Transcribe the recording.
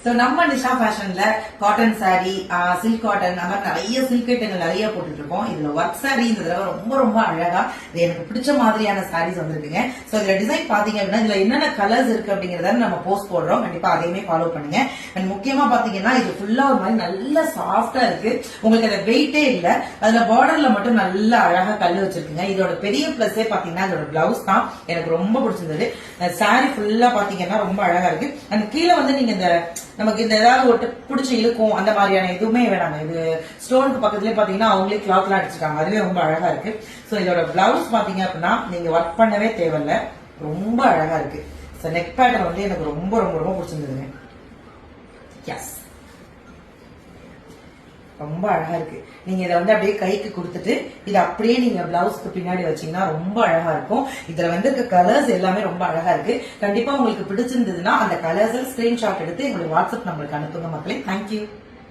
So நம்ம நிஷா ஃபேஷன்ல cotton sari, silk cotton, அந்த மாதிரி நிறைய சில்க் ஐட்டங்கள் நிறைய போட்டுட்டு இருக்கோம். இதுல ஒர்க் சாரி இந்த தடவை ரொம்ப ரொம்ப அழகா இது எனக்கு பிடிச்ச மாதிரியான சாரீஸ் வந்திருக்குங்க. சோ இதுல டிசைன் பாத்தீங்க அப்படின்னா இதுல என்னென்ன கலர்ஸ் இருக்கு அப்படிங்கறத நம்ம போஸ்ட் போடுறோம். கண்டிப்பா அதையுமே ஃபாலோ பண்ணுங்க. அண்ட் முக்கியமா பாத்தீங்கன்னா இது ஃபுல்லா ஒரு மாதிரி நல்ல சாஃப்டா இருக்கு. உங்களுக்கு அந்த வெயிட்டே இல்ல. அதுல பார்டர்ல மட்டும் நல்ல அழகா கல்லு வச்சிருக்குங்க. இதோட பெரிய பிளஸே பாத்தீங்கன்னா இதோட பிளவுஸ் தான் எனக்கு ரொம்ப பிடிச்சிருந்தது. சாரி ஃபுல்லா பாத்தீங்கன்னா ரொம்ப அழகா இருக்கு. அண்ட் கீழே வந்து நீங்க இந்த நமக்கு இந்த ஏதாவது ஒரு பிடிச்சி இழுக்கும் அந்த மாதிரியான எதுவுமே வேணாங்க. இது ஸ்டோனுக்கு பக்கத்துலயே பாத்தீங்கன்னா அவங்களே கிளாத் எல்லாம் அடிச்சிருக்காங்க. அதுவே ரொம்ப அழகா இருக்கு. சோ இதோட பிளவுஸ் பாத்தீங்க அப்படின்னா நீங்க ஒர்க் பண்ணவே தேவையில்ல, ரொம்ப அழகா இருக்கு. சோ நெக் பேட்டர்ன் வந்து எனக்கு ரொம்ப ரொம்ப ரொம்ப பிடிச்சிருந்ததுங்க. எஸ், ரொம்ப அழகா இருக்கு. நீங்க இதை வந்து அப்படியே கைக்கு கொடுத்துட்டு இதை அப்படியே நீங்க பிளவுஸ்க்கு பின்னாடி வச்சீங்கன்னா ரொம்ப அழகா இருக்கும். இதுல வந்து இருக்க கலர்ஸ் எல்லாமே ரொம்ப அழகா இருக்கு. கண்டிப்பா உங்களுக்கு பிடிச்சிருந்ததுன்னா அந்த கலர்ஸ் ஸ்கிரீன்ஷாட் எடுத்து எங்களுடைய வாட்ஸ்அப் நம்பருக்கு அனுப்புங்க மக்களே. தேங்க்யூ.